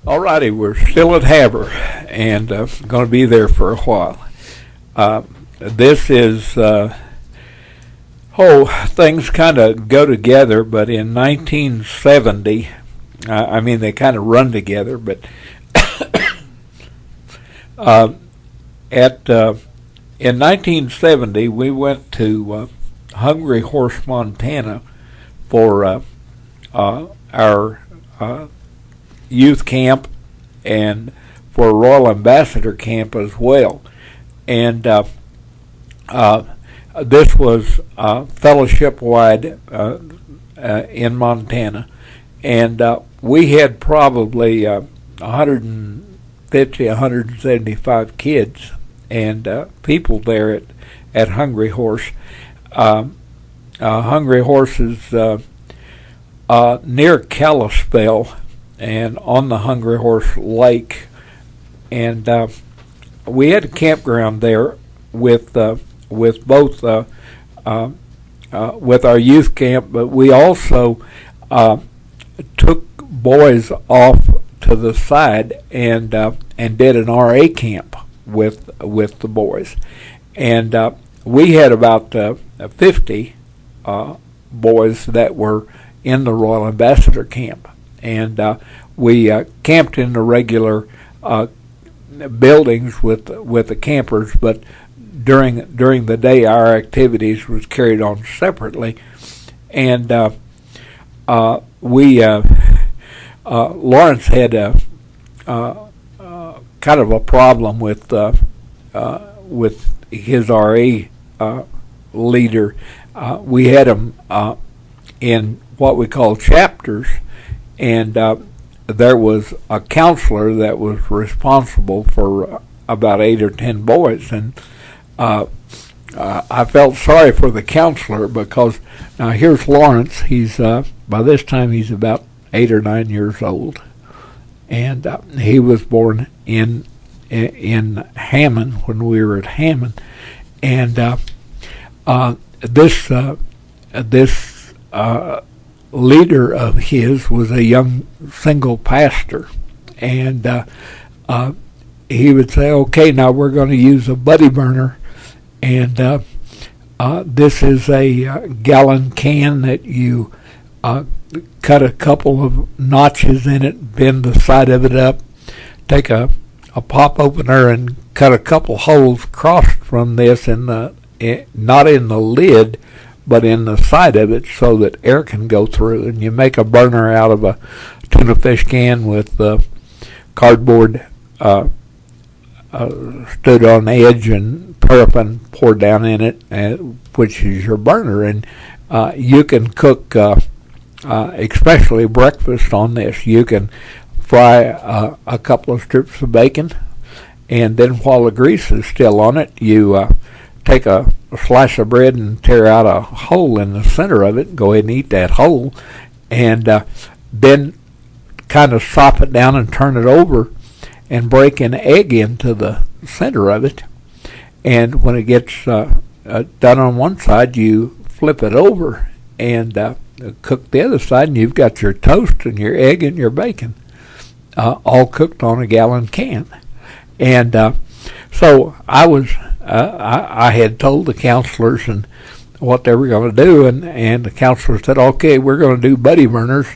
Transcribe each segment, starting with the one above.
Alrighty, we're still at Haber and going to be there for a while. This is, things kind of go together, but in 1970, I mean, they kind of run together, but in 1970, we went to Hungry Horse, Montana for our youth camp and for a Royal Ambassador camp as well. And this was fellowship-wide in Montana. And we had probably 150, 175 kids and people there at Hungry Horse. Hungry Horse is near Kalispell and on the Hungry Horse Lake. And we had a campground there with both with our youth camp, but we also took boys off to the side and did an RA camp with the boys, and we had about 50 boys that were in the Royal Ambassador camp, and we camped in the regular buildings with the campers, but during the day our activities was carried on separately, and Lawrence had a kind of a problem with his RA leader. We had him in what we call chapters, and there was a counselor that was responsible for about 8 or 10 boys, and I felt sorry for the counselor because now here's Lawrence. He's by this time he's about 8 or 9 years old, and he was born in Hammon when we were at Hammon, and this leader of his was a young single pastor, and he would say, "Okay, now we're going to use a buddy burner, and this is a gallon can that you cut a couple of notches in it, bend the side of it up, take a pop opener and cut a couple holes across from this not in the lid, but in the side of it so that air can go through. And you make a burner out of a tuna fish can with cardboard stood on edge and paraffin poured down in it, which is your burner. And you can cook, especially breakfast on this. You can fry a couple of strips of bacon, and then while the grease is still on it, you take a slice of bread and tear out a hole in the center of it and go ahead and eat that hole, and then kind of sop it down and turn it over and break an egg into the center of it. And when it gets done on one side, you flip it over and cook the other side, and you've got your toast and your egg and your bacon all cooked on a gallon can. And so I had told the counselors and what they were going to do, and the counselor said, "Okay, we're going to do buddy burners,"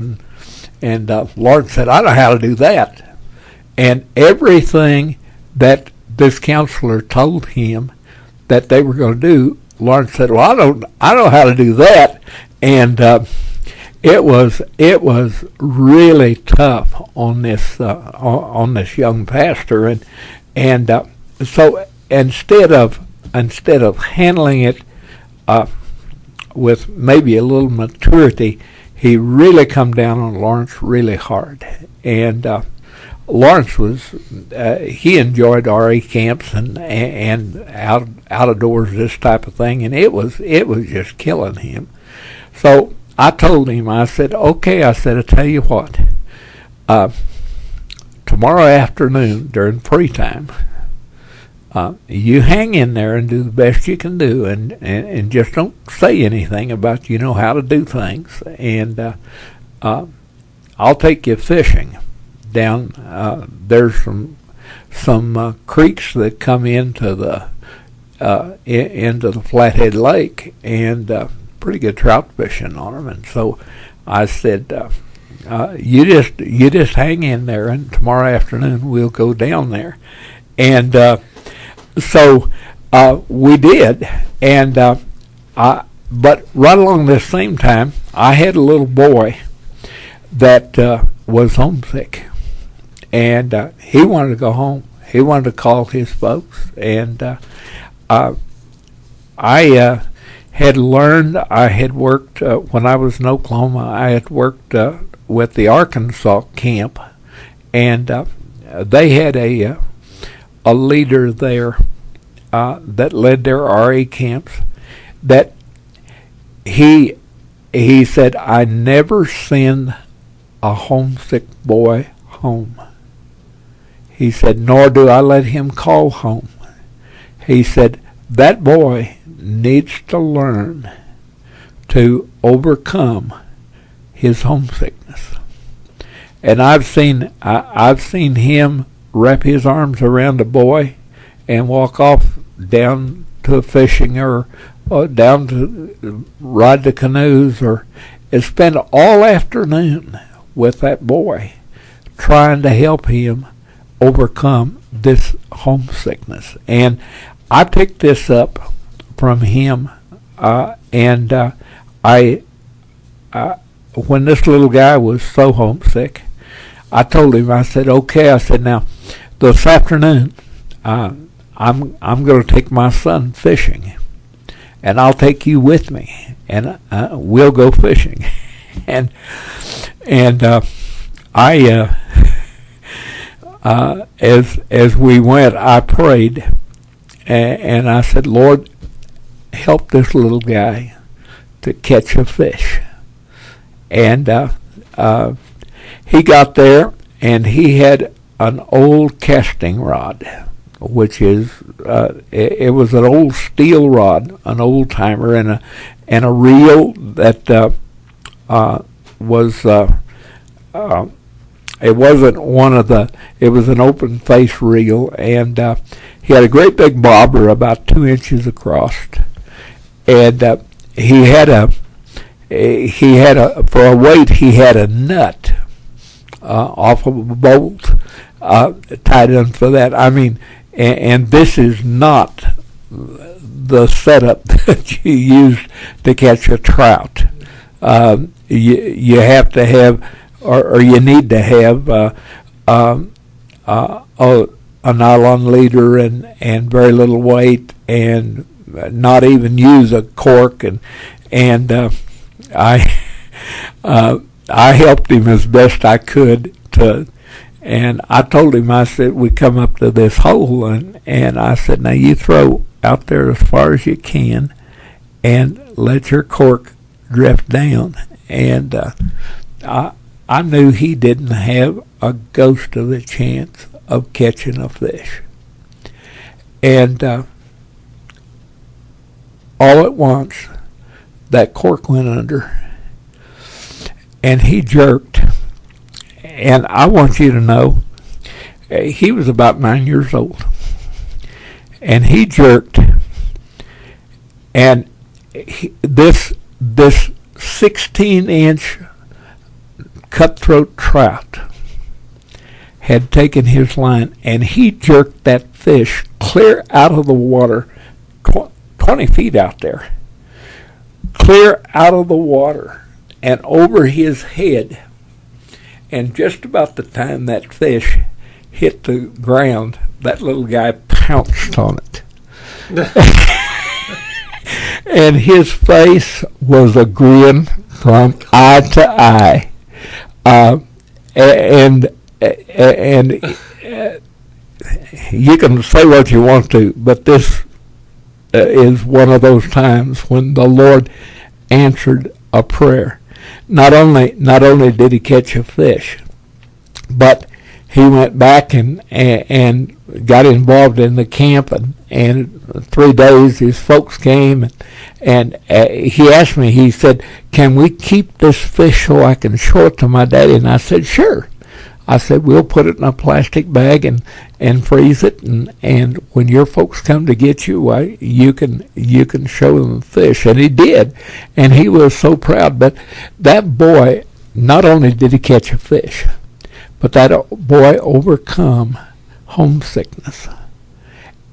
and Lawrence said, "I know how to do that." And everything that this counselor told him that they were going to do, Lawrence said, "Well, I know how to do that," and it was really tough on this young pastor, and so instead of handling it with maybe a little maturity, he really come down on Lawrence really hard. And Lawrence was he enjoyed RA camps and out of doors, this type of thing, and it was just killing him. So I told him, I said, "Okay," I said, "I tell you what, tomorrow afternoon during free time, you hang in there and do the best you can do, and just don't say anything about how to do things, and I'll take you fishing." down. There's some creeks that come into the Flathead Lake, and pretty good trout fishing on them. And so I said, you just hang in there, and tomorrow afternoon we'll go down there. And so we did. And but right along this same time, I had a little boy that was homesick, and he wanted to go home. He wanted to call his folks, and I had learned. I had worked when I was in Oklahoma. I had worked with the Arkansas camp, and they had a leader there that led their RA camps. That he said, I never send a homesick boy home. He said, nor do I let him call home. He said, that boy needs to learn to overcome his homesickness. And I've seen him wrap his arms around a boy and walk off down to fishing or down to ride the canoes or spend all afternoon with that boy trying to help him overcome this homesickness. And I picked this up from him, and when this little guy was so homesick, I told him, I said, okay, I said, now this afternoon I'm going to take my son fishing, and I'll take you with me, and we'll go fishing. and as we went, I prayed, and I said, Lord, help this little guy to catch a fish. And he got there, and he had an old casting rod, which is it was an old steel rod, an old timer, and a reel that was it wasn't one of the. It was an open face reel, and he had a great big bobber about 2 inches across, and he had a for a weight he had a nut off of a bolt tied in for that. I mean, and this is not the setup that you use to catch a trout. You have to have, or you need to have a nylon leader and very little weight, and not even use a cork. And I helped him as best I could and I told him, I said, we come up to this hole, and I said, now you throw out there as far as you can and let your cork drift down. And I knew he didn't have a ghost of a chance of catching a fish. And all at once, that cork went under, and he jerked. And I want you to know, he was about 9 years old, and he jerked, and this 16-inch cutthroat trout had taken his line, and he jerked that fish clear out of the water, 20 feet out there, clear out of the water and over his head. And just about the time that fish hit the ground, that little guy pounced on it. And his face was a grin from eye to eye. And you can say what you want to, but this is one of those times when the Lord answered a prayer. Not only did he catch a fish, but he went back and got involved in the camp, and 3 days his folks came, and he asked me, he said, can we keep this fish so I can show it to my daddy? And I said, sure. I said, we'll put it in a plastic bag and freeze it, and when your folks come to get you, you can show them the fish. And he did, and he was so proud. But that boy, not only did he catch a fish, but that boy overcome homesickness.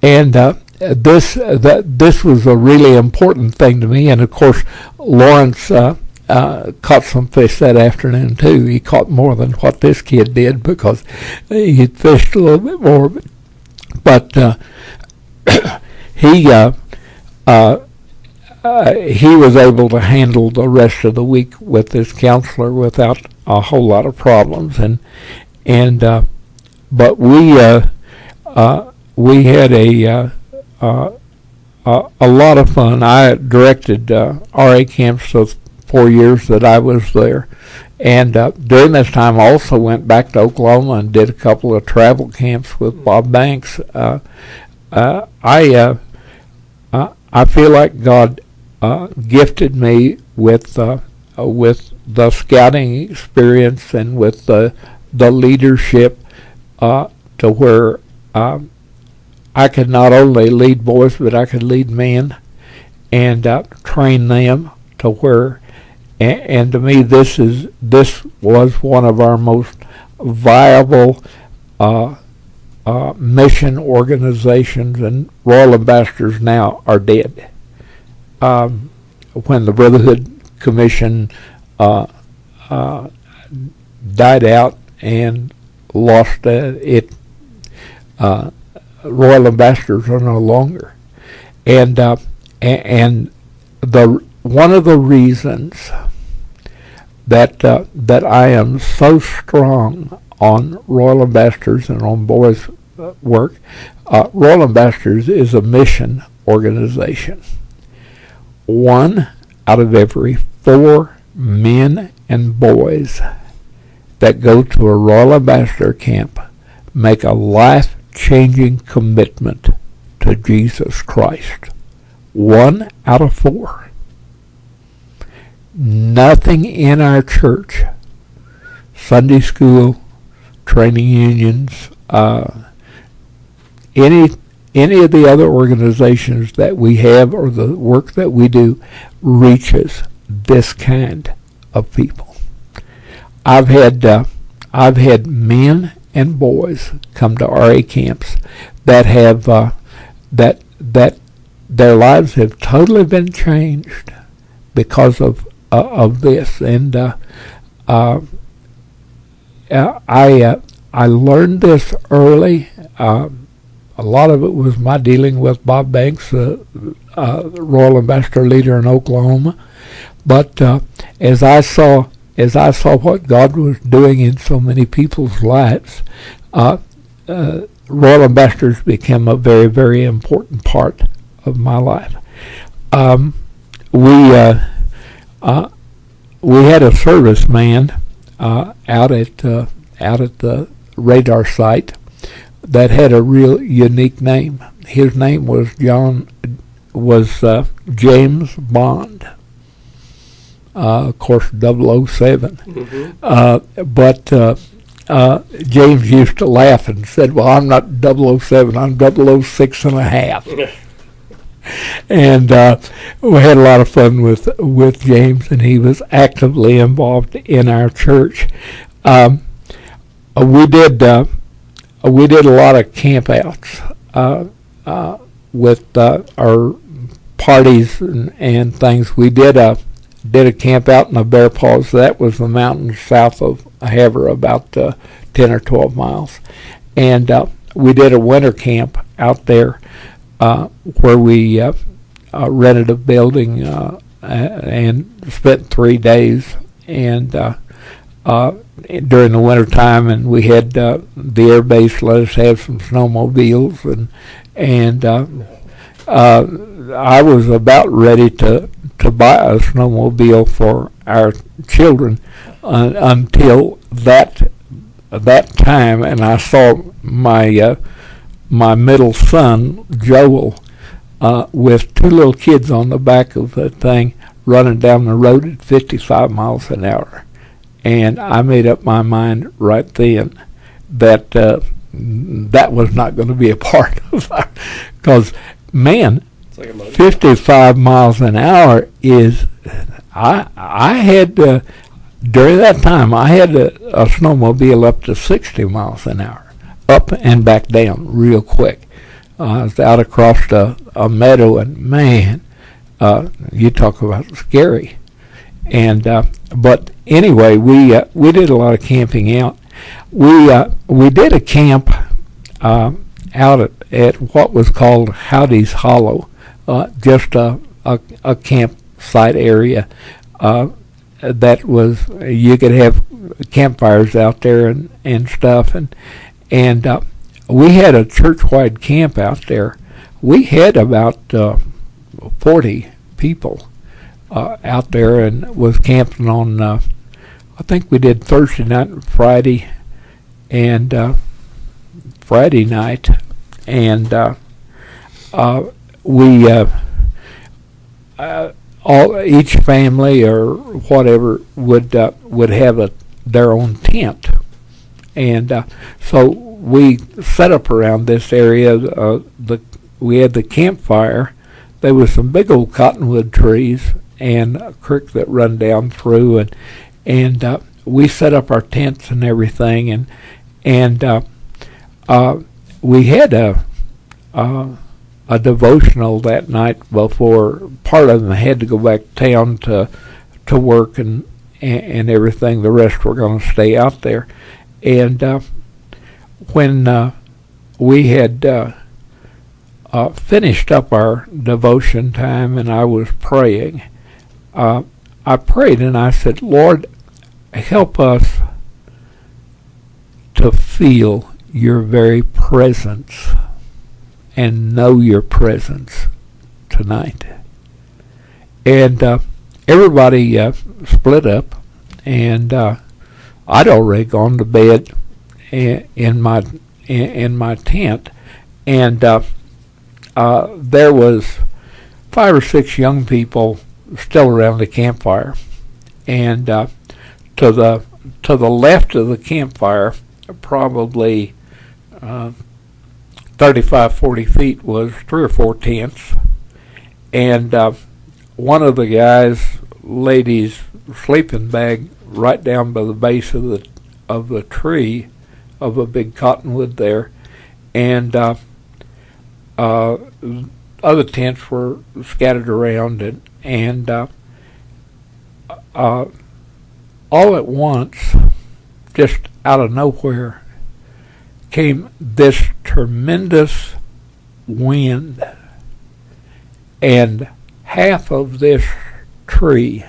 And this was a really important thing to me. And of course, Lawrence caught some fish that afternoon too. He caught more than what this kid did because he fished a little bit more. But he was able to handle the rest of the week with this counselor without a whole lot of problems. But we had a lot of fun. I directed RA camps the 4 years that I was there, and during this time I also went back to Oklahoma and did a couple of travel camps with Bob Banks. I feel like God gifted me with the scouting experience and with the leadership to where I could not only lead boys, but I could lead men and train them to where, and to me this was one of our most viable mission organizations, and Royal Ambassadors now are dead. When the Brotherhood Commission died out and lost it, Royal Ambassadors are no longer, and one of the reasons that I am so strong on Royal Ambassadors and on boys' work, Royal Ambassadors is a mission organization. 1 out of every 4 men and boys that go to a Royal Ambassador camp make a life-changing commitment to Jesus Christ. 1 out of 4. Nothing in our church, Sunday school, training unions, any of the other organizations that we have or the work that we do reaches this kind of people. I've had men and boys come to RA camps that have that their lives have totally been changed because of this. And I learned this early. A lot of it was my dealing with Bob Banks, Royal Ambassador leader in Oklahoma. But as I saw what God was doing in so many people's lives, Royal Ambassadors became a very, very important part of my life. We had a serviceman out at the radar site that had a real unique name. His name was James Bond. Of course, 007. But James used to laugh and said, well, I'm not 007, I'm 006 and a half. And we had a lot of fun with James, and he was actively involved in our church. We did a lot of campouts with our parties and things. We did a camp out in the Bear Paws. That was the mountains south of Havre, about 10 or 12 miles. And we did a winter camp out there where we rented a building and spent 3 days and during the winter time, and we had the air base let us have some snowmobiles, and I was about ready to buy a snowmobile for our children until that time, and I saw my middle son Joel with 2 little kids on the back of the thing running down the road at 55 miles an hour, And I made up my mind right then that that was not going to be a part of our, because, man, It's like a 55 miles an hour is, I had, during that time, I had a snowmobile up to 60 miles an hour, up and back down real quick. I was out across a meadow, and man, you talk about scary. And but anyway, we did a lot of camping out. We did a camp out at what was called Howdy's Hollow, just a campsite area that was, you could have campfires out there and stuff, and we had a church-wide camp out there. We had about 40 people out there, and was camping on, I think we did Thursday night and Friday, and Friday night, and we each family or whatever would have their own tent, and so we set up around this area. We had the campfire. There was some big old cottonwood trees and a creek that run down through, and we set up our tents and everything, and we had a devotional that night before. Part of them had to go back to town to work and everything. The rest were going to stay out there, and when we had finished up our devotion time and I was praying, I prayed and I said, Lord, help us to feel your very presence and know your presence tonight. And everybody split up, and I'd already gone to bed in my tent, and there was 5 or 6 young people still around the campfire, and to the left of the campfire, probably 35, 40 feet, was 3 or 4 tents, and one of the guys laid his sleeping bag right down by the base of the tree of a big cottonwood there, and other tents were scattered around, and all at once, just out of nowhere, came this tremendous wind, and half of this tree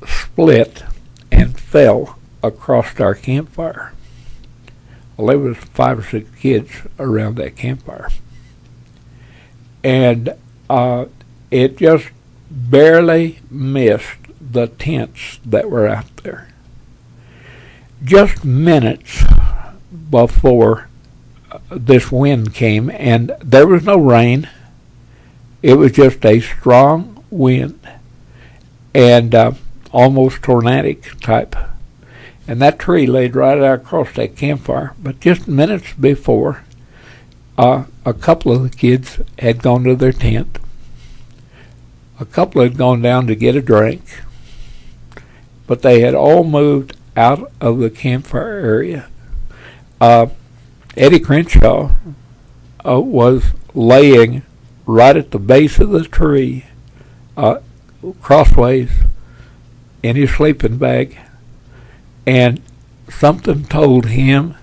split and fell across our campfire. Well, there was 5 or 6 kids around that campfire, and it just barely missed the tents that were out there. Just minutes before this wind came, and there was no rain. It was just a strong wind, and almost tornadic type. And that tree laid right out across that campfire. But just minutes before, a couple of the kids had gone to their tent. A couple had gone down to get a drink. But they had all moved out of the campfire area. Eddie Crenshaw was laying right at the base of the tree, crossways, in his sleeping bag, and something told him,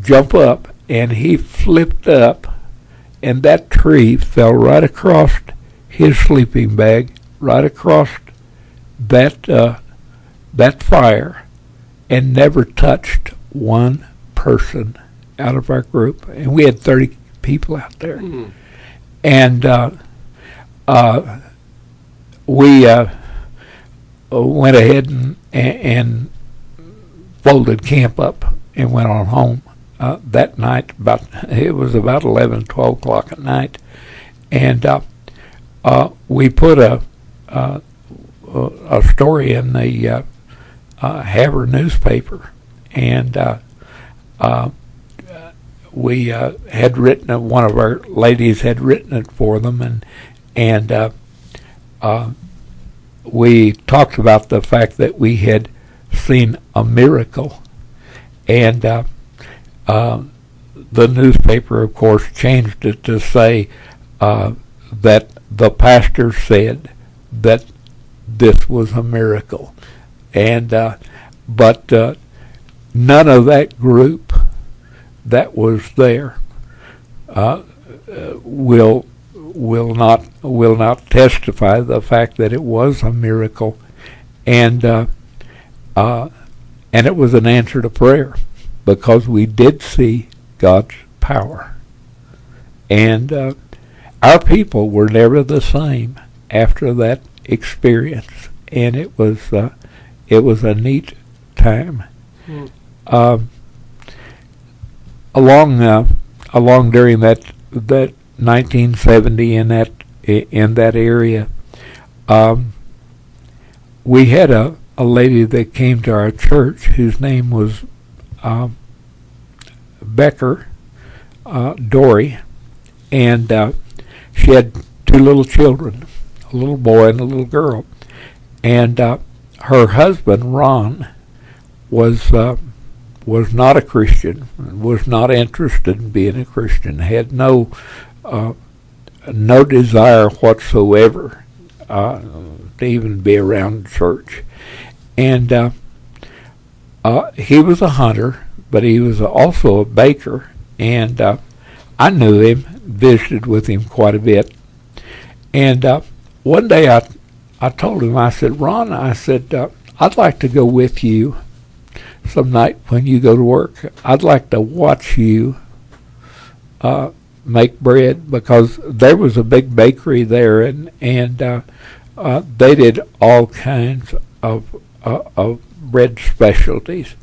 jump up, and he flipped up, and that tree fell right across his sleeping bag, right across that fire, and never touched one person out of our group. And we had 30 people out there. Mm. And we went ahead and folded camp up and went on home that night. It was about 11, 12 o'clock at night. And we put a story in the Haver newspaper, and we had written it. One of our ladies had written it for them, and we talked about the fact that we had seen a miracle, and the newspaper, of course, changed it to say that the pastor said that this was a miracle, and but none of that group that was there will not testify the fact that it was a miracle, and it was an answer to prayer, because we did see God's power, and our people were never the same after that experience, and it was a neat time. Along during that 1970 in that area, we had a lady that came to our church whose name was Becker Dory, and she had two little children, a little boy and a little girl, and her husband Ron was not a Christian, was not interested in being a Christian, had no desire whatsoever to even be around church, and he was a hunter, but he was also a baker, and I knew him, visited with him quite a bit, and one day I told him, I said, Ron, I said, I'd like to go with you some night when you go to work. I'd like to watch you make bread, because there was a big bakery there, and they did all kinds of bread specialties.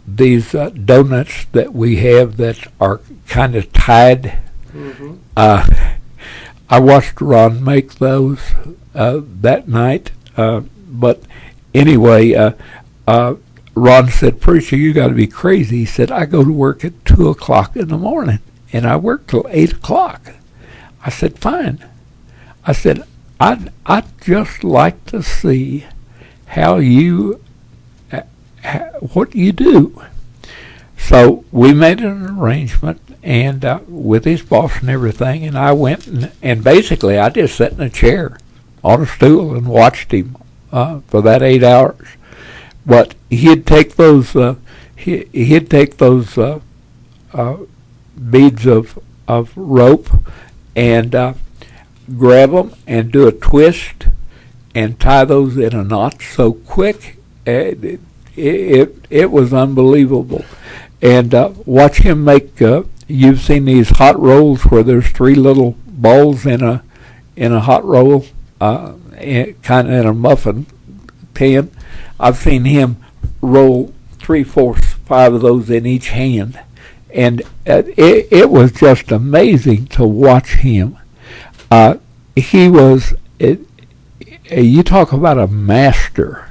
These donuts that we have that are kind of tied. Mm-hmm. I watched Ron make those that night, but anyway, Ron said, "Preacher, you got to be crazy." He said, "I go to work at 2 o'clock in the morning, and I work till 8 o'clock." I said, "Fine." I said, I'd just like to see how you, what you do. So we made an arrangement, and with his boss and everything, and I went, and basically I just sat in a chair on a stool and watched him for that 8 hours. But he'd take those beads of rope and grab them and do a twist and tie those in a knot so quick. It was unbelievable. And watch him make, you've seen these hot rolls where there's 3 little balls in a hot roll, kind of in a muffin pan. I've seen him roll 3/4, 5 of those in each hand. And it was just amazing to watch him. He was, you talk about a master.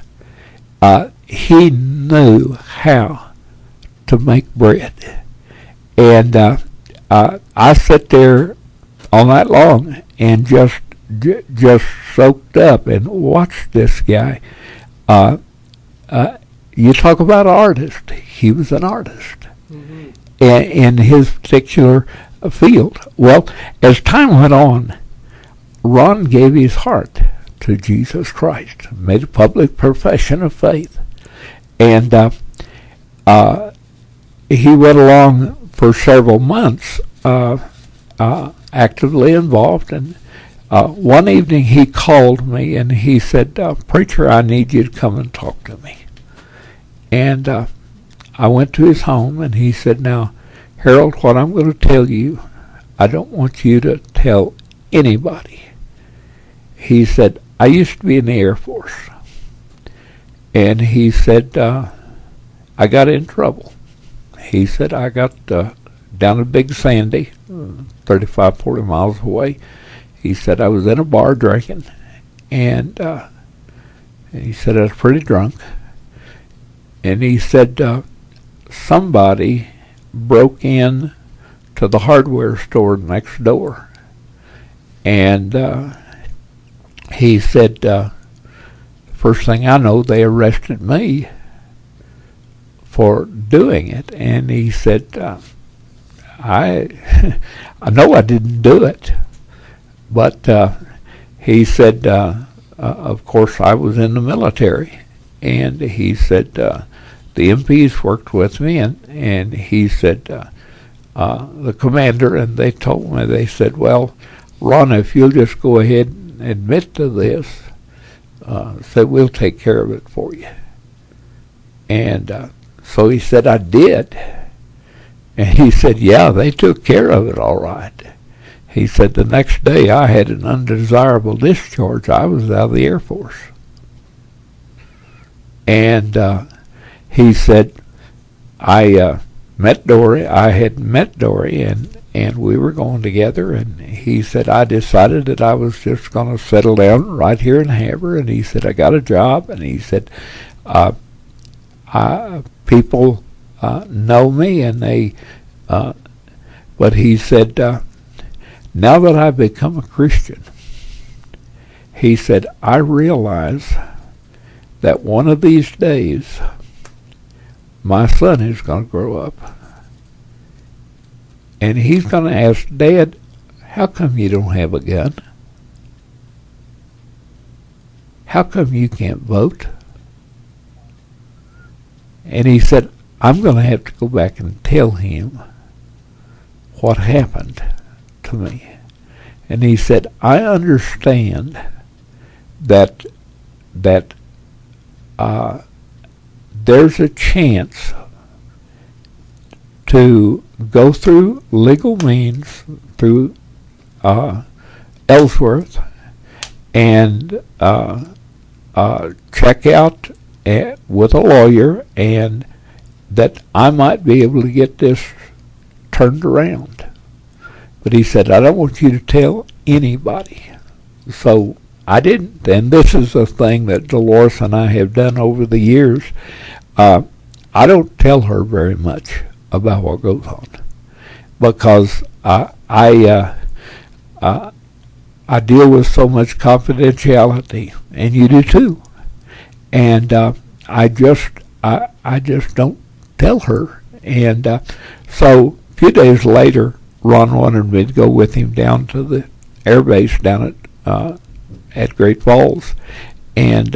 He knew how to make bread. And I sat there all night long and just soaked up and watched this guy. You talk about an artist. He was an artist. Mm-hmm. In his particular field. Well, as time went on, Ron gave his heart to Jesus Christ, made a public profession of faith, and he went along for several months actively involved. And one evening he called me and he said, "Preacher, I need you to come and talk to me." And I went to his home, and he said, "Now, Harold, what I'm going to tell you, I don't want you to tell anybody." He said, "I used to be in the Air Force." And he said, "I got in trouble." He said, "I got down to Big Sandy, 35, 40 miles away." he said, I was in a bar drinking, and he said I was pretty drunk. And he said somebody broke in to the hardware store next door. And he said, first thing I know, they arrested me for doing it. And he said, I know I didn't do it. But he said, of course, I was in the military. And he said, the MPs worked with me, and he said, the commander, and they told me, they said, well, Ron, if you'll just go ahead and admit to this, said we'll take care of it for you. And so he said, I did. And he said, yeah, they took care of it all right. He said, the next day I had an undesirable discharge. I was out of the Air Force. And he said, I met Dory. I had met Dory, and we were going together. And he said, I decided that I was just going to settle down right here in Havre. And he said, I got a job. And he said, people know me, and they, but he said, now that I've become a Christian, he said, I realize that one of these days my son is going to grow up, and he's going to ask, Dad, how come you don't have a gun? How come you can't vote? And he said, I'm going to have to go back and tell him what happened to me. And he said, I understand that there's a chance to go through legal means through Ellsworth and check out with a lawyer, and that I might be able to get this turned around. But he said, I don't want you to tell anybody. So I didn't. And this is a thing that Deloris and I have done over the years. I don't tell her very much about what goes on, because I deal with so much confidentiality, and you do too. And I just don't tell her. And so a few days later, Ron wanted me to go with him down to the air base down at Great Falls, and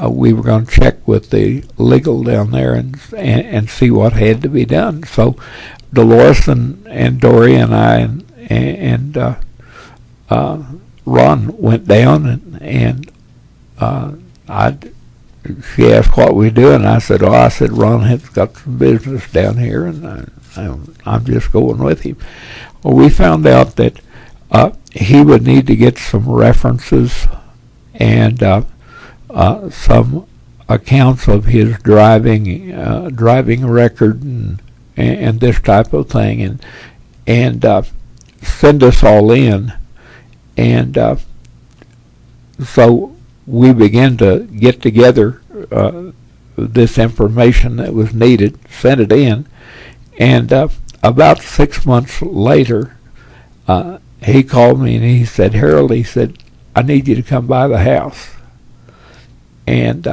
we were going to check with the legal down there and see what had to be done. So Deloris and Dory and I and Ron went down, and she asked what we do, and I said, Ron has got some business down here, and I'm just going with him. Well, we found out that he would need to get some references and some accounts of his driving record and this type of thing, and send us all in. And so we began to get together this information that was needed, sent it in, and about 6 months later, he called me and he said, Harold, he said, I need you to come by the house. And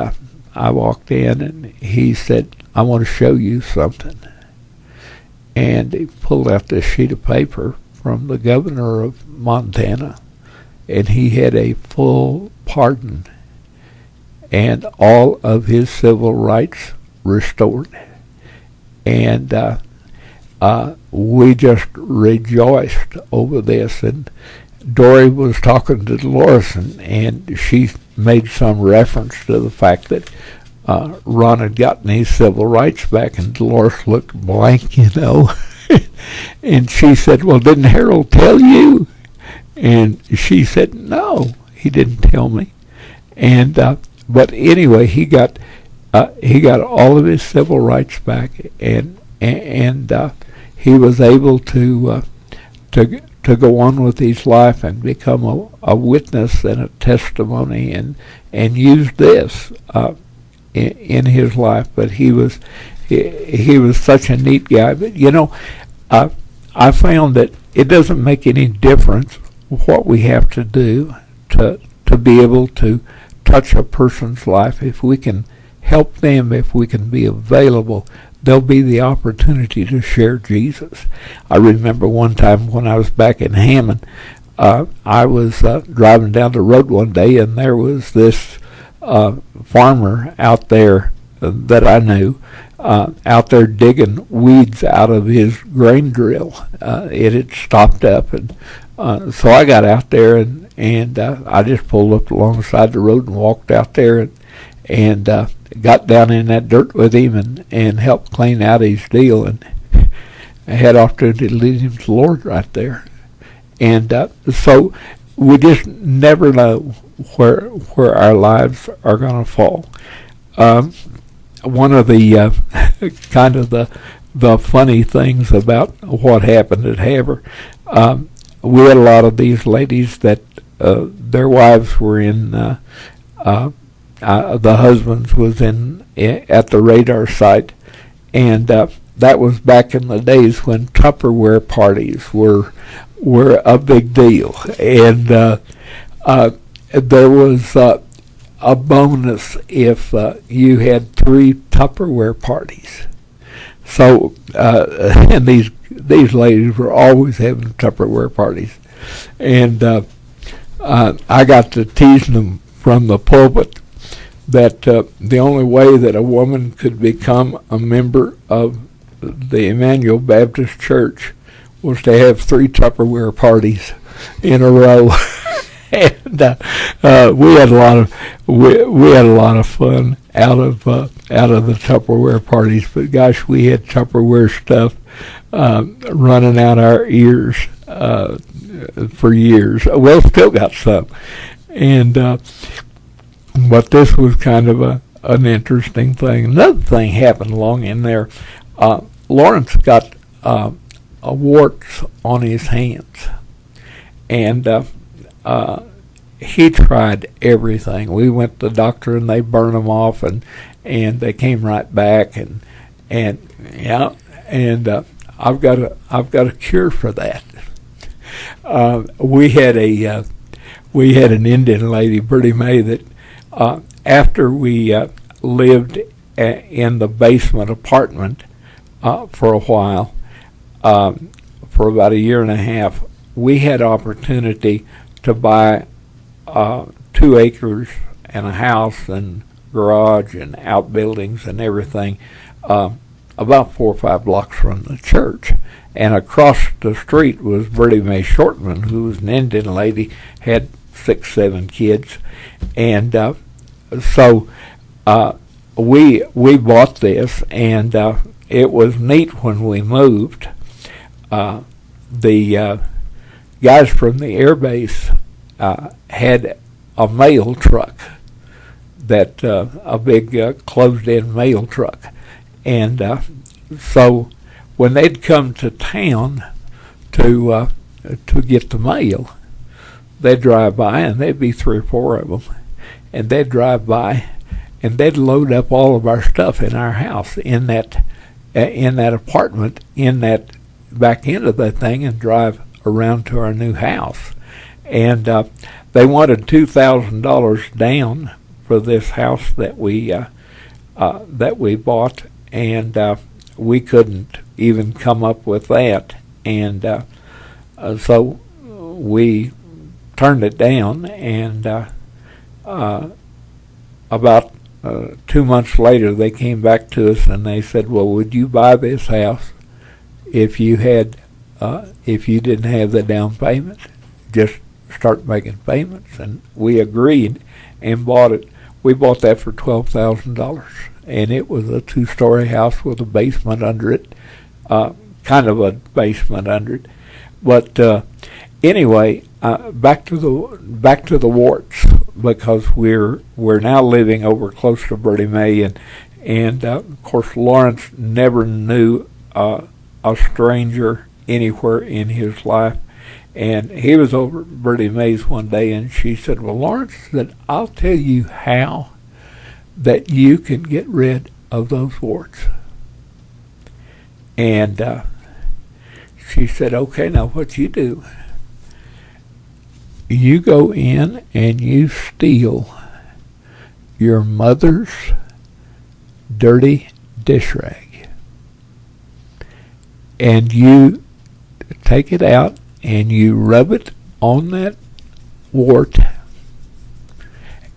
I walked in, and he said, I want to show you something. And he pulled out this sheet of paper from the governor of Montana, and he had a full pardon and all of his civil rights restored. And we just rejoiced over this. And Dory was talking to Deloris, and she made some reference to the fact that Ron had gotten his civil rights back, and Deloris looked blank, And she said, well, didn't Harold tell you? And she said, no, he didn't tell me. And but anyway, he got all of his civil rights back, and he was able to go on with his life and become a witness and a testimony, and use this in his life. But he was such a neat guy. But I found that it doesn't make any difference what we have to do to be able to touch a person's life. If we can help them, if we can be available, there'll be the opportunity to share Jesus. I remember one time when I was back in Hammon, I was driving down the road one day, and there was this farmer out there that I knew, out there digging weeds out of his grain drill. It had stopped up, and so I got out there, and I just pulled up alongside the road and walked out there, and got down in that dirt with him and helped clean out his deal, and I had opportunity to lead him to the Lord right there. And so we just never know where our lives are going to fall. One of the kind of the funny things about what happened at Haver, we had a lot of these ladies that their wives were in the husband's was at the radar site, and that was back in the days when Tupperware parties were a big deal, and there was a bonus if you had 3 Tupperware parties. So and these ladies were always having Tupperware parties, and I got to teasing them from the pulpit that the only way that a woman could become a member of the Immanuel Baptist Church was to have 3 Tupperware parties in a row. And we had a lot of fun out of the Tupperware parties. But gosh, we had Tupperware stuff running out our ears for years. Well, still got some, and. But this was kind of an interesting thing. Another thing happened along in there. Lawrence got warts on his hands, and he tried everything. We went to the doctor, and they burned them off, and they came right back, and I've got a cure for that. We had an Indian lady, Bertie Mae, that. After we lived in the basement apartment for a while, for about a year and a half, we had opportunity to buy 2 acres and a house and garage and outbuildings and everything about 4 or 5 blocks from the church. And across the street was Bertie Mae Shortman, who was an Indian lady, had 6, 7 kids, and so we bought this, and it was neat when we moved. The guys from the air base had a mail truck, that a big closed-in mail truck, and so when they'd come to town to get the mail, they'd drive by, and there'd be 3 or 4 of them, and they'd drive by, and they'd load up all of our stuff in our house, in that apartment, in that back end of that thing, and drive around to our new house. And they wanted $2,000 down for this house that we bought, and we couldn't even come up with that, and so we turned it down, and about 2 months later they came back to us and they said, well, would you buy this house if you didn't have the down payment? Just start making payments. And we agreed and bought it. We bought that for $12,000, and it was a 2-story house with a basement under it, kind of a basement under it. But anyway, back to the Warts, because we're now living over close to Bertie Mae, and of course Lawrence never knew a stranger anywhere in his life, And he was over at Bertie Mae's one day, and she said, "Well, Lawrence," said, "I'll tell you how that you can get rid of those warts." And she said, "Okay, now what you do, you go in and you steal your mother's dirty dish rag, and you take it out and you rub it on that wart,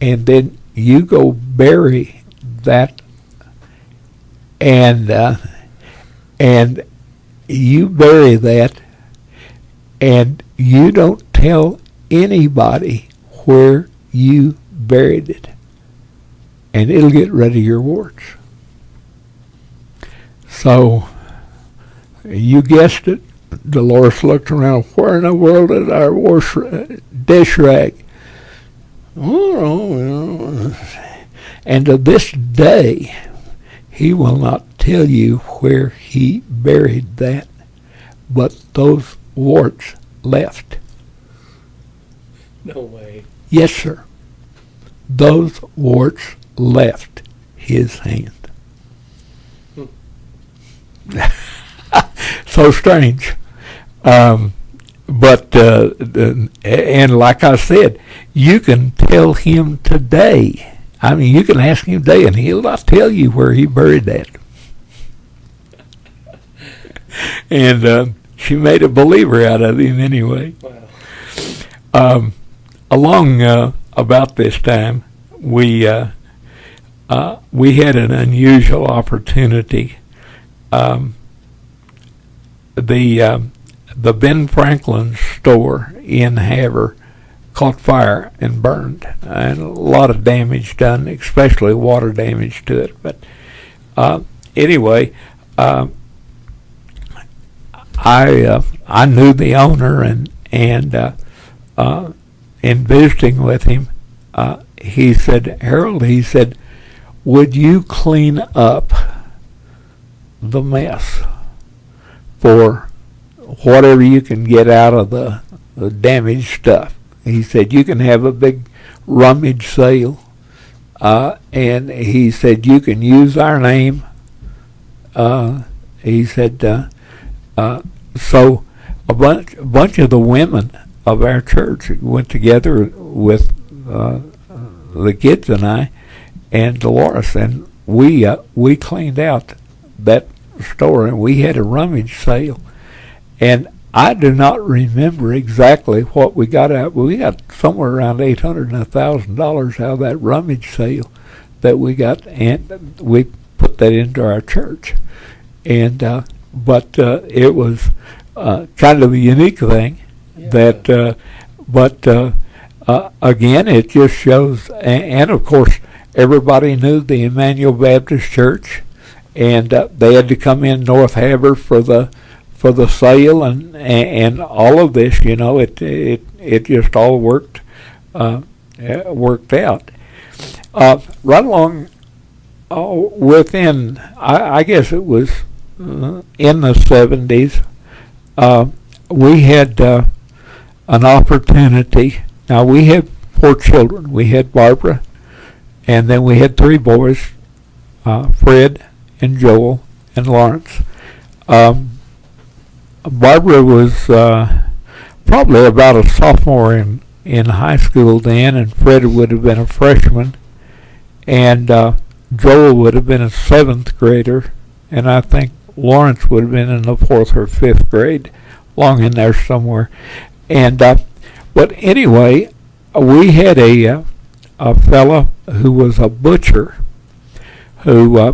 and then you go bury that, and you bury that, and you don't tell anybody where you buried it, and it'll get rid of your warts." So, you guessed it, Deloris looked around. "Where in the world is our dish rag?" "Oh, and to this day, he will not tell you where he buried that, but those warts left." No way. Yes, sir. Those warts left his hand. So strange. But and like I said, you can tell him today. I mean, you can ask him today, and he'll not tell you where he buried that. And she made a believer out of him anyway. Wow. Along about this time, we had an unusual opportunity. The Ben Franklin store in Havre caught fire and burned, and a lot of damage done, especially water damage to it. But anyway, I knew the owner, and in visiting with him, he said, "Harold," he said, "would you clean up the mess for whatever you can get out of the damaged stuff?" He said, "You can have a big rummage sale, and he said, you can use our name." He said, so a bunch of the women of our church went together with the kids and I and Deloris, and we cleaned out that store, and we had a rummage sale. And I do not remember exactly what we got out, but we got somewhere around $800 and $1,000 out of that rummage sale that we got, and we put that into our church. And but it was kind of a unique thing. Yeah. That, again, it just shows, and of course, everybody knew the Immanuel Baptist Church, and they had to come in North Havre for the sale, and all of this, you know, it just all worked out. Right along, within, I guess it was in the 70s, we had an opportunity. Now, we had 4 children. We had Barbara, and then we had 3 boys, Fred and Joel and Lawrence. Barbara was probably about a sophomore in high school then, and Fred would have been a freshman, and Joel would have been a 7th grader, and I think Lawrence would have been in the 4th or 5th grade, along in there somewhere. And but anyway, we had a fella who was a butcher who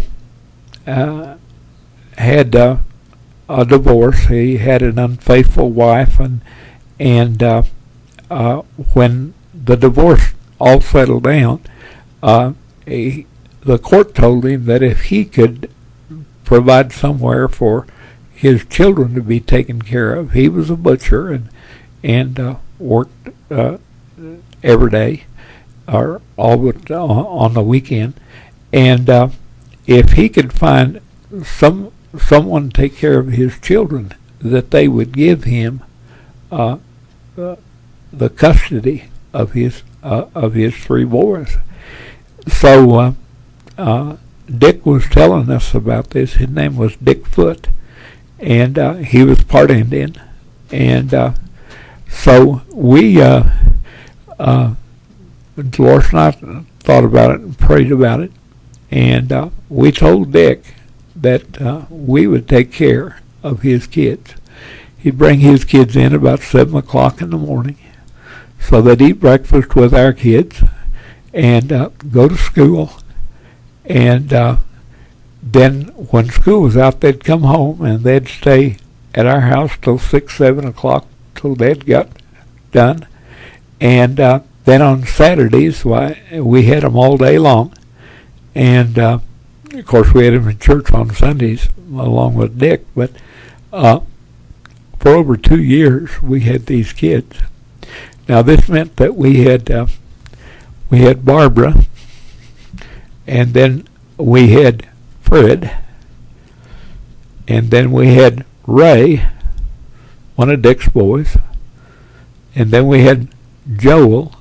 had a divorce. He had an unfaithful wife, and when the divorce all settled down, the court told him that if he could provide somewhere for his children to be taken care of. He was a butcher and worked every day or all but on the weekend, and if he could find someone to take care of his children, that they would give him the custody of his 3 boys. So Dick was telling us about this. His name was Dick Foote, and he was part Indian. And so we, Deloris and I thought about it and prayed about it, and we told Dick that we would take care of his kids. He'd bring his kids in about 7 o'clock in the morning, so they'd eat breakfast with our kids and go to school. And then when school was out, they'd come home and they'd stay at our house till 6, 7 o'clock till they'd got done. And then on Saturdays, we had them all day long. And of course, we had them in church on Sundays along with Dick. But for over 2 years, we had these kids. Now, this meant that we had Barbara, and then we had Fred, and then we had Ray, one of Dick's boys, and then we had Joel,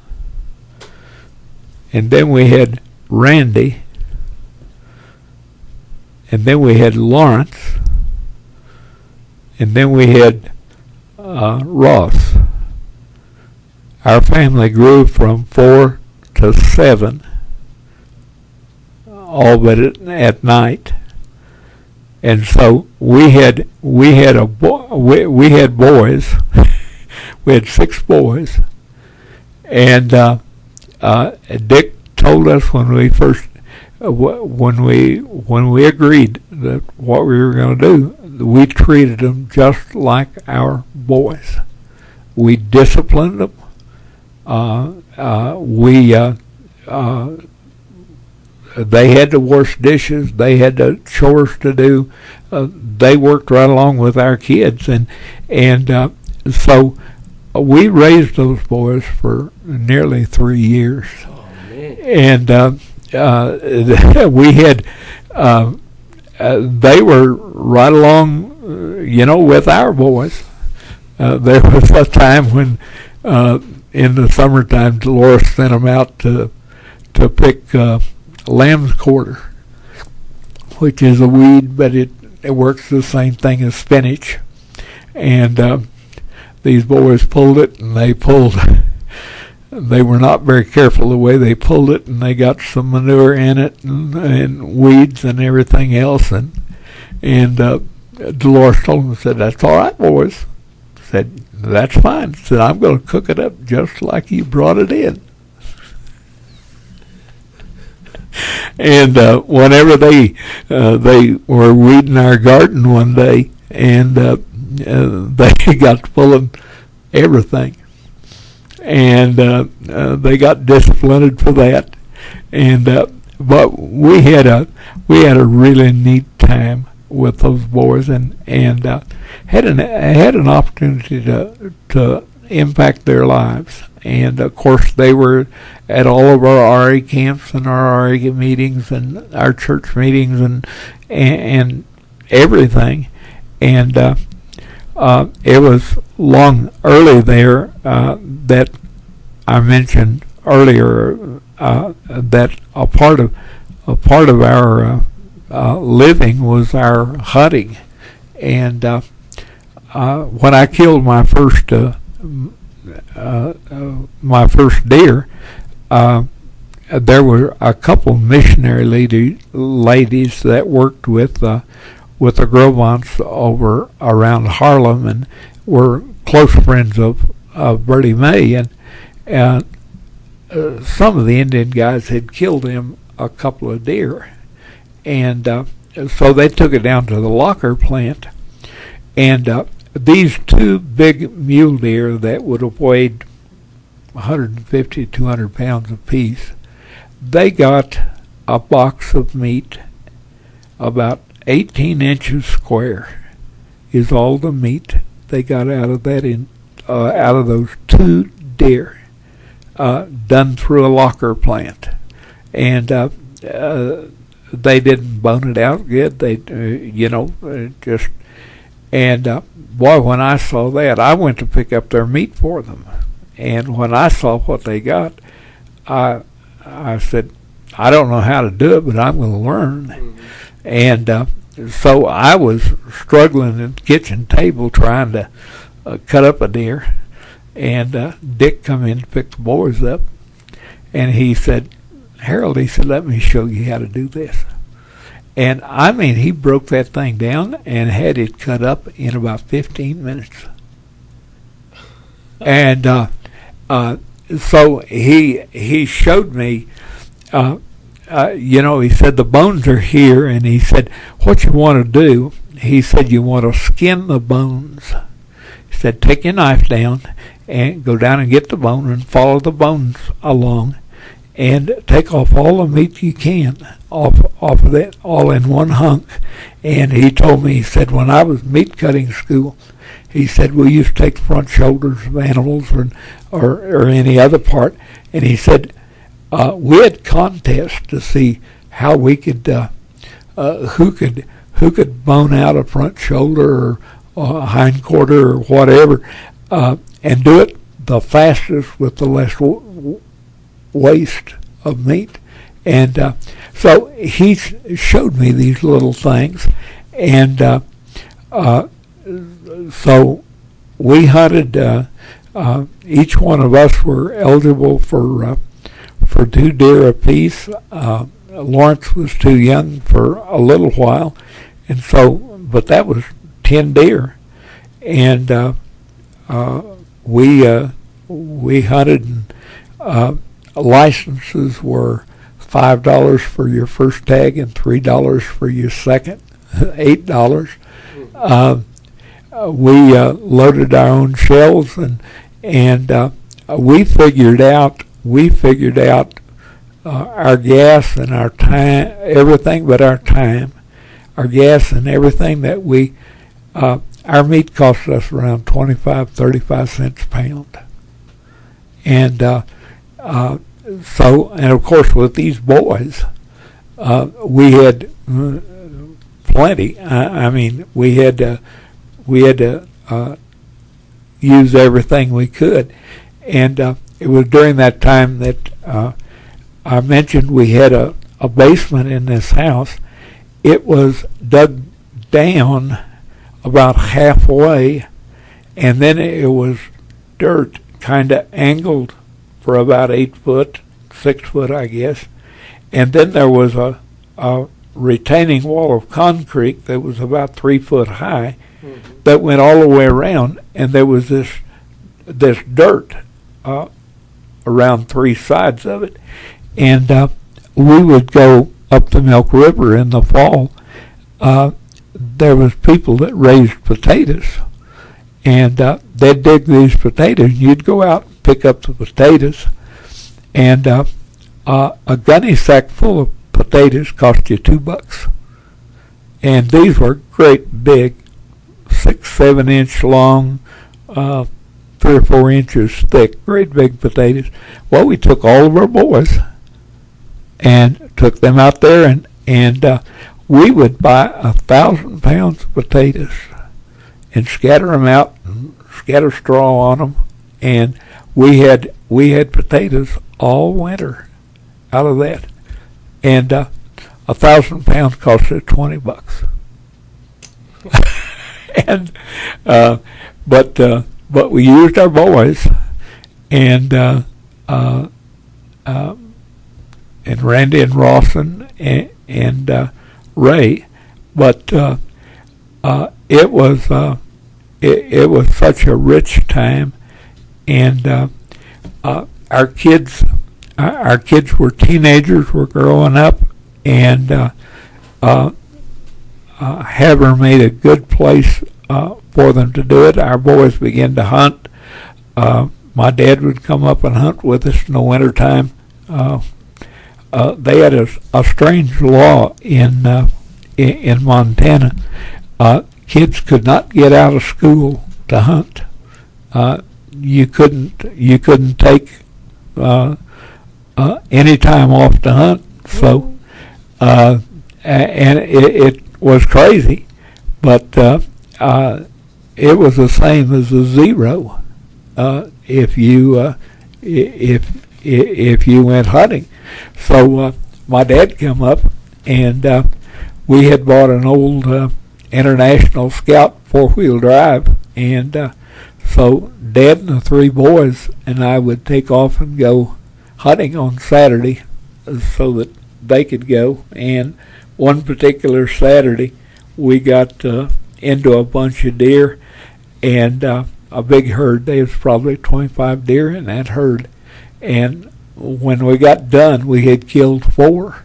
and then we had Randy, and then we had Lawrence, and then we had Ross. Our family grew from 4 to 7, all but at night. And so we had boys. We had 6 boys, and Dick told us when we first when we agreed that what we were going to do, we treated them just like our boys. We disciplined them. They had to wash dishes. They had chores to do. They worked right along with our kids, and so we raised those boys for nearly 3 years. Oh, man. And we had they were right along, with our boys. There was a time when in the summertime, Deloris sent them out to pick lamb's quarter, which is a weed, but it works the same thing as spinach. And these boys pulled it, and they were not very careful the way they pulled it, and they got some manure in it and weeds and everything else. And Deloris told them, said, "That's all right, boys." Said, "That's fine." Said, "I'm going to cook it up just like you brought it in." And whenever they were weeding our garden one day, and they got to pulling everything, and they got disciplined for that. And but we had a really neat time with those boys, and had an opportunity to impact their lives. And of course, they were at all of our RA camps and our RA meetings and our church meetings and everything. And it was early there that I mentioned earlier that a part of our living was our hunting. And when I killed my first deer, there were a couple missionary ladies that worked with the Gros Ventres over around Harlem, and were close friends of Bertie May, and some of the Indian guys had killed him a couple of deer, and so they took it down to the locker plant, and these 2 big mule deer that would have weighed 150, 200 pounds apiece, they got a box of meat about 18 inches square is all the meat they got out of that out of those 2 deer, done through a locker plant. And they didn't bone it out good. They just And boy, when I saw that, I went to pick up their meat for them. And when I saw what they got, I said, I don't know how to do it, but I'm going to learn. Mm-hmm. And so I was struggling at the kitchen table trying to cut up a deer. And Dick come in to pick the boys up. And he said, Harold, he said, let me show you how to do this. And I mean, he broke that thing down and had it cut up in about 15 minutes. And so he showed me, he said, the bones are here. And he said, what you want to do, he said, you want to skin the bones. He said, take your knife down and go down and get the bone and follow the bones along and take off all the meat you can off of that, all in one hunk. And he told me, he said, when I was meat cutting school, he said, we used to take the front shoulders of animals or any other part. And he said, we had contests to see how we could, who could bone out a front shoulder or a hind quarter or whatever, and do it the fastest with the less waste of meat. And so he showed me these little things, and so we hunted. Each one of us were eligible for 2 deer apiece. Lawrence was too young for a little while, and so, but that was 10 deer, and we hunted. And licenses were $5 for your first tag and $3 for your second, $8. We loaded our own shells, and we figured out our gas and our time, everything but our time, our gas and everything that we. Our meat cost us around 35 cents a pound, and so, and of course with these boys, we had plenty. I mean, we had to use everything we could, and it was during that time that I mentioned we had a basement in this house. It was dug down about halfway, and then it was dirt, kind of angled for about 8 foot, 6 foot, I guess. And then there was a retaining wall of concrete that was about 3 foot high, mm-hmm. that went all the way around, and there was this dirt around 3 sides of it. And we would go up the Milk River in the fall. There was people that raised potatoes, and they'd dig these potatoes. You'd go out and pick up the potatoes, and a gunny sack full of potatoes cost you $2. And these were great big, 6-7 inch long, 3 or 4 inches thick, great big potatoes. Well, we took all of our boys and took them out there, and we would buy 1,000 pounds of potatoes and scatter them out, and scatter straw on them, and we had potatoes all winter out of that. And 1,000 pounds cost us $20. And but we used our boys, and Randy and Rawson and Ray, but it was such a rich time, and our kids were teenagers, were growing up, and Havre made a good place for them to do it. Our boys began to hunt. My dad would come up and hunt with us in the wintertime. They had a strange law in Montana. Kids could not get out of school to hunt. You couldn't take any time off to hunt. So, and it was crazy, but it was the same as a zero. If you went hunting. So my dad come up, and we had bought an old International Scout 4-wheel drive, and so Dad and the 3 boys and I would take off and go hunting on Saturday so that they could go. And one particular Saturday, we got into a bunch of deer, and a big herd. There was probably 25 deer in that herd. And when we got done, we had killed 4,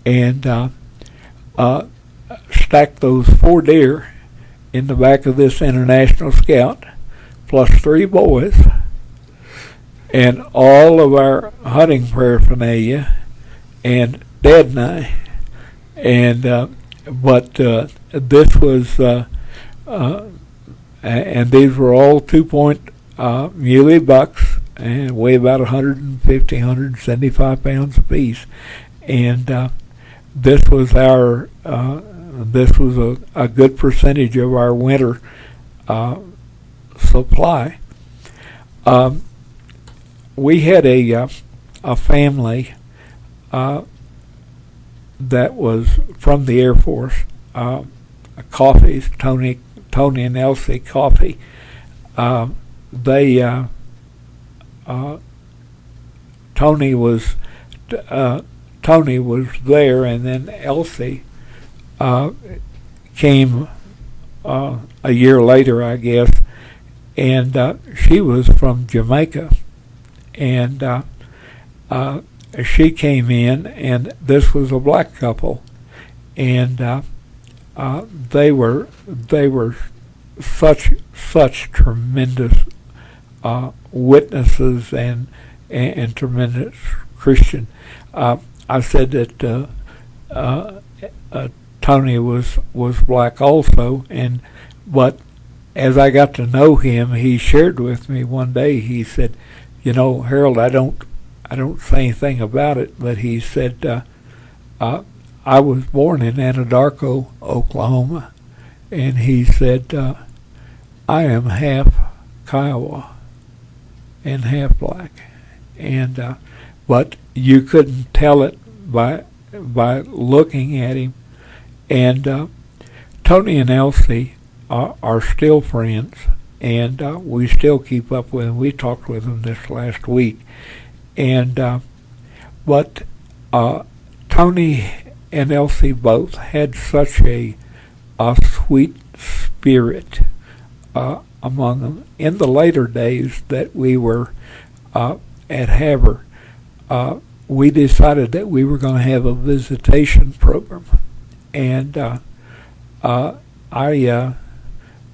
and stacked those 4 deer in the back of this International Scout, plus 3 boys, and all of our hunting paraphernalia, and Dad and I. And but this was, and these were all 2-point muley bucks, and weigh about 150, 175 pounds apiece. And this was our this was a good percentage of our winter supply. We had a family that was from the Air Force. Coffee's Tony and Elsie Coffee. Tony was there, and then Elsie came a year later, I guess, and she was from Jamaica, and she came in, and this was a black couple, and they were such tremendous witnesses and tremendous Christian. I said that Tony was black also, but as I got to know him, he shared with me one day. He said, Harold, I don't say anything about it, but he said, I was born in Anadarko, Oklahoma, and he said, I am half Kiowa and half black, and but you couldn't tell it by looking at him. And Tony and Elsie are still friends, and we still keep up with them. We talked with them this last week, and but Tony and Elsie both had such a sweet spirit among them. In the later days that we were at Havre, we decided that we were going to have a visitation program, and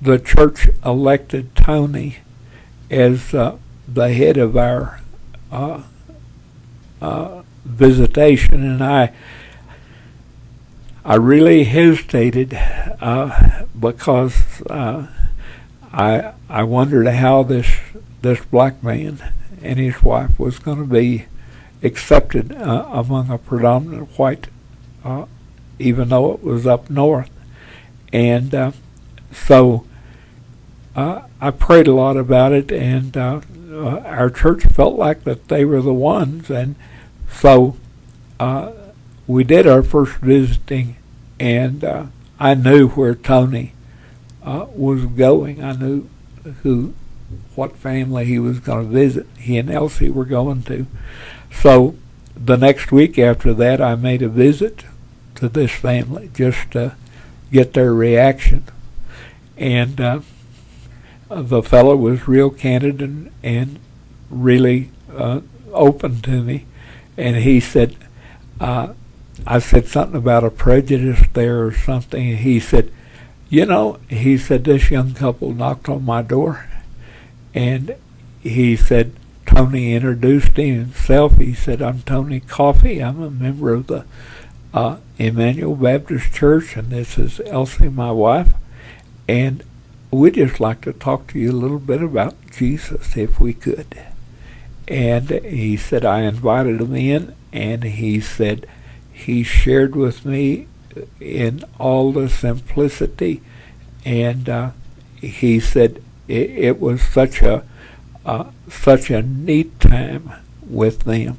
the church elected Tony as the head of our visitation, and I really hesitated because I wondered how this black man and his wife was going to be accepted among a predominant white, even though it was up north. And so I prayed a lot about it, and our church felt like that they were the ones, and so we did our first visiting, and I knew where Tony was going. I knew what family he was going to visit. He and Elsie were going to. So the next week after that, I made a visit to this family just to get their reaction. And the fellow was real candid and really open to me. And he said, I said something about a prejudice there or something. And he said, this young couple knocked on my door. And he said, Tony introduced himself. He said, I'm Tony Coffey. I'm a member of the Immanuel Baptist Church, and this is Elsie, my wife. And we'd just like to talk to you a little bit about Jesus, if we could. And he said, I invited him in, and he said, he shared with me in all the simplicity and he said it was such a neat time with them,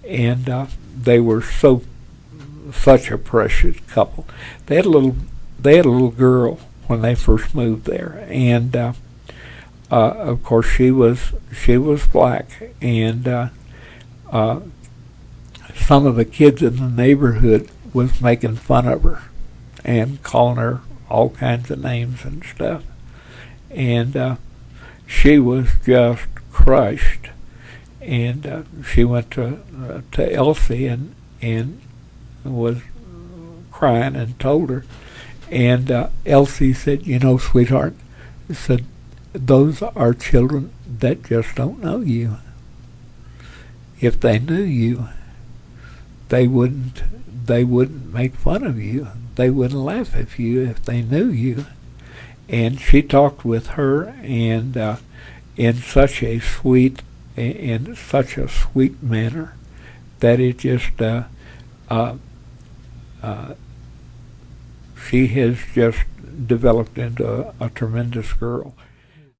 and they were such a precious couple. They had a little girl when they first moved there, and of course she was black, and some of the kids in the neighborhood was making fun of her and calling her all kinds of names and stuff, and she was just crushed. And she went to Elsie and was crying and told her, and Elsie said, "You know, sweetheart," said, "those are children that just don't know you. If they knew you, they wouldn't make fun of you. They wouldn't laugh at you if they knew you." And she talked with her, and in such a sweet manner that it just she has just developed into a tremendous girl.